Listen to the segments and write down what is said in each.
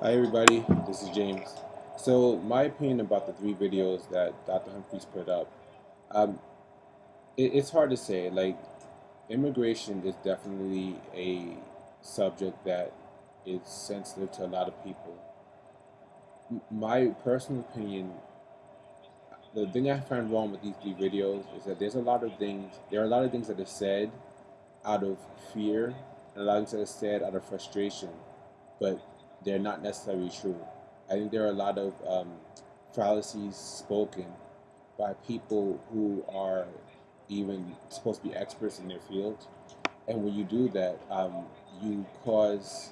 Hi everybody, this is James. So my opinion about the three videos that Dr. Humphreys put up, um, it's hard to say. Like immigration is definitely a subject that is sensitive to a lot of people. My personal opinion, the thing I find wrong with these three videos is that there are a lot of things that are said out of fear, and a lot of things that are said out of frustration, but they're not necessarily true. I think there are a lot of fallacies spoken by people who are even supposed to be experts in their field. And when you do that, you cause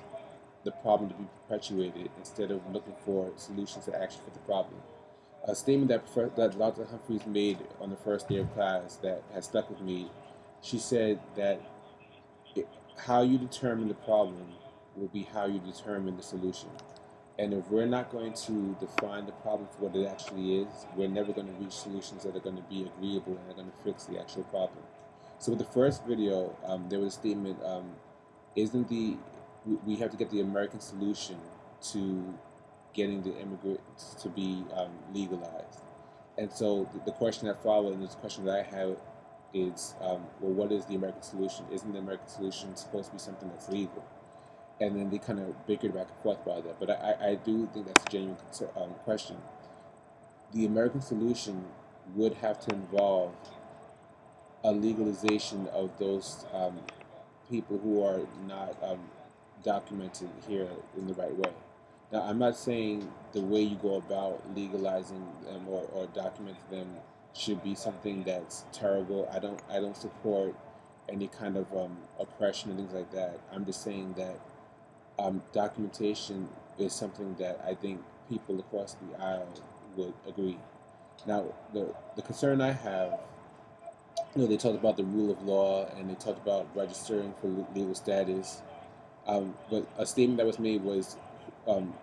the problem to be perpetuated instead of looking for solutions that actually fit the problem. A statement that Dr. Humphreys made on the first day of class that has stuck with me, she said that it, how you determine the problem will be how you determine the solution. And if we're not going to define the problem for what it actually is, we're never going to reach solutions that are going to be agreeable and are going to fix the actual problem. So with the first video, there was a statement: isn't the we have to get the American solution to getting the immigrants to be legalized. And so the question that followed, and the question that I have is, well, what is the American solution? Isn't the American solution supposed to be something that's legal? And then they kind of bickered back and forth about that. But I do think that's a genuine question. The American solution would have to involve a legalization of those people who are not documented here in the right way. Now, I'm not saying the way you go about legalizing them or documenting them should be something that's terrible. I don't support any kind of oppression and things like that. I'm just saying that documentation is something that I think people across the aisle would agree. Now, the concern I have, they talked about the rule of law and they talked about registering for legal status. But a statement that was made was um,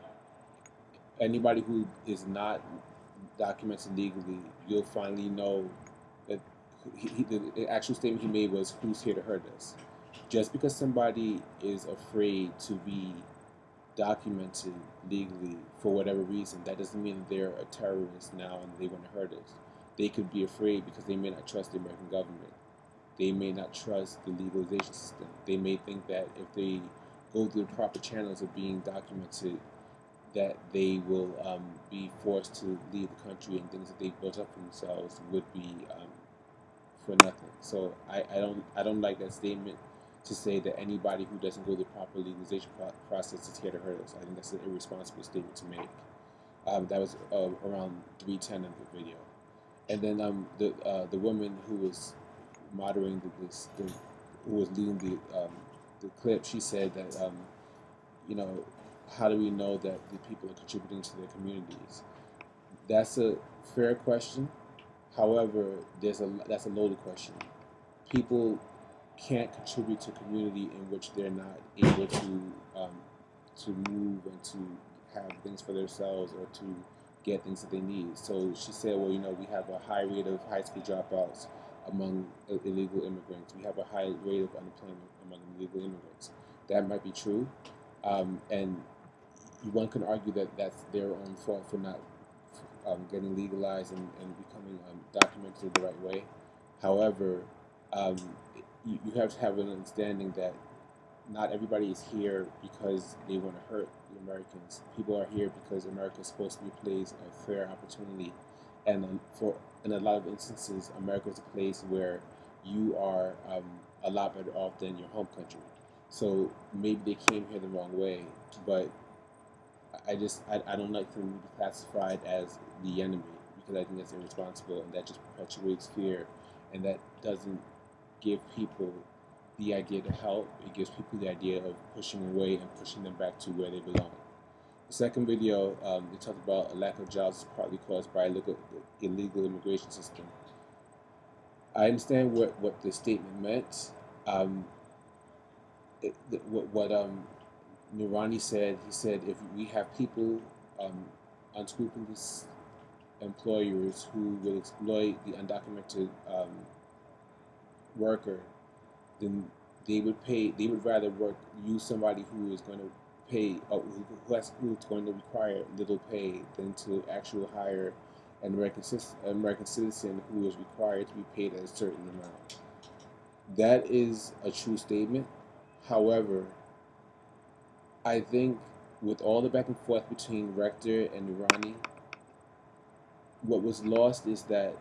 anybody who is not documented legally, you'll finally know that the actual statement he made was, "Who's here to hurt us?" Just because somebody is afraid to be documented legally for whatever reason, that doesn't mean they're a terrorist now and they want to hurt us. They could be afraid because they may not trust the American government. They may not trust the legalization system. They may think that if they go through the proper channels of being documented, that they will be forced to leave the country and things that they've built up for themselves would be for nothing. So I don't like that statement to say that anybody who doesn't go the proper legalization process is here to hurt us. I think that's an irresponsible statement to make. That was around 3:10 of the video, and then the woman who was moderating who was leading the clip, she said that you know how do we know that the people are contributing to their communities? That's a fair question. However, that's a loaded question. People can't contribute to a community in which they're not able to move and to have things for themselves or to get things that they need. So she said, well, we have a high rate of high school dropouts among illegal immigrants. We have a high rate of unemployment among illegal immigrants. That might be true, and one can argue that that's their own fault for not getting legalized and becoming documented the right way. However, um, you have to have an understanding that not everybody is here because they want to hurt the Americans. People are here because America is supposed to be a place of fair opportunity, and for in a lot of instances, America is a place where you are a lot better off than your home country. So maybe they came here the wrong way, but I don't like them to be classified as the enemy because I think that's irresponsible and that just perpetuates fear and that doesn't give people the idea to help. It gives people the idea of pushing away and pushing them back to where they belong. The second video, they talked about a lack of jobs partly caused by illegal immigration system. I understand what the statement meant. Um, what Nurani said, he said if we have people, um, unscrupulous employers who will exploit the undocumented worker, then they would rather use somebody who is going to pay, who's going to require little pay than to actually hire an American citizen who is required to be paid a certain amount. That is a true statement. However, I think with all the back and forth between Rector and Irani, what was lost is that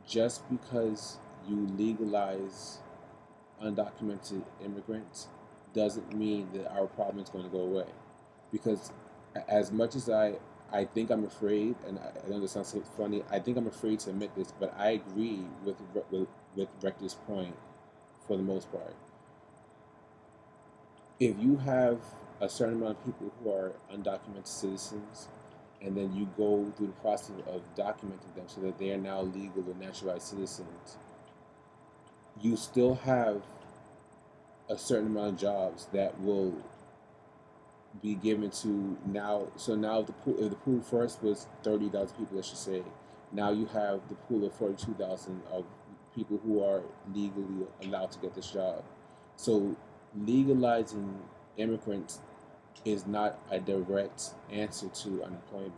just because you legalize undocumented immigrants doesn't mean that our problem is going to go away. Because as much as I think I'm afraid, and I know this sounds so funny, I think I'm afraid to admit this, but I agree with Rector's point for the most part. If you have a certain amount of people who are undocumented citizens, and then you go through the process of documenting them so that they are now legal or naturalized citizens, you still have a certain amount of jobs that will be given to now. So now if the pool first was 30,000 people, let's just say, now you have the pool of 42,000 of people who are legally allowed to get this job. So legalizing immigrants is not a direct answer to unemployment,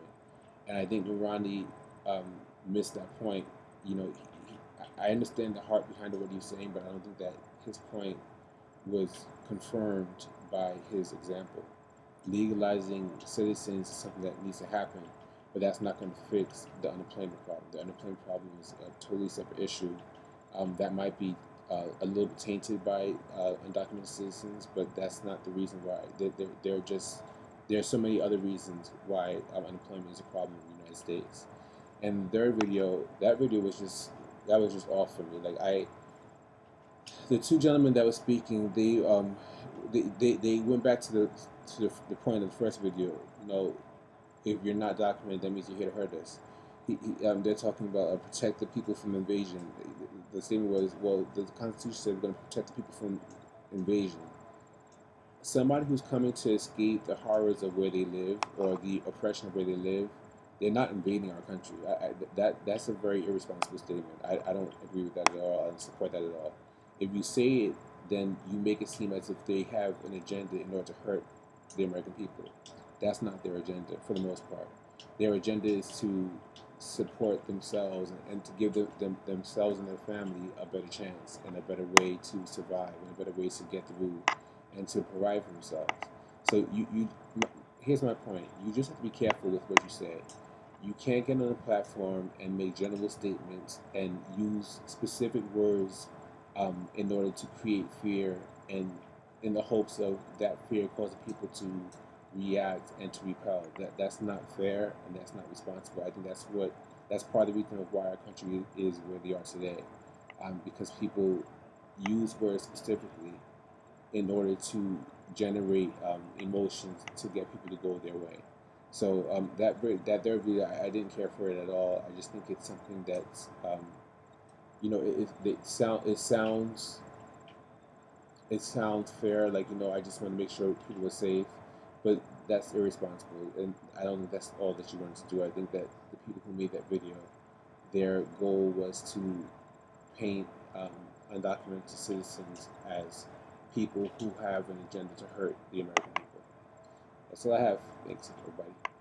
and I think Irani um, missed that point. You know, I understand the heart behind what he's saying, but I don't think that his point was confirmed by his example. Legalizing citizens is something that needs to happen, but that's not going to fix the unemployment problem. The unemployment problem is a totally separate issue that might be a little bit tainted by undocumented citizens, but that's not the reason why. They're just there are so many other reasons why unemployment is a problem in the United States. And their video, that video was just that was just off for me. Like the two gentlemen that were speaking, they went back to the point of the first video. You know, if you're not documented, that means you're here to hurt us. They're talking about protect the people from invasion. The statement was, well, the Constitution said we're going to protect the people from invasion. Somebody who's coming to escape the horrors of where they live or the oppression of where they live, they're not invading our country. That's a very irresponsible statement. I don't agree with that at all. I don't support that at all. If you say it, then you make it seem as if they have an agenda in order to hurt the American people. That's not their agenda for the most part. Their agenda is to support themselves and to give themselves and their family a better chance and a better way to survive and a better way to get through and to provide for themselves. So here's my point. You just have to be careful with what you say. You can't get on a platform and make general statements and use specific words in order to create fear and in the hopes of that fear causing people to react and to repel. That's not fair and that's not responsible. I think that's part of the reason of why our country is where they are today, because people use words specifically in order to generate emotions to get people to go their way. So that third video, I didn't care for it at all. I just think it's something that's it sounds fair. Like, I just want to make sure people are safe, but that's irresponsible, and I don't think that's all that you wanted to do. I think that the people who made that video, their goal was to paint undocumented citizens as people who have an agenda to hurt the American people. That's all I have. Thanks, everybody.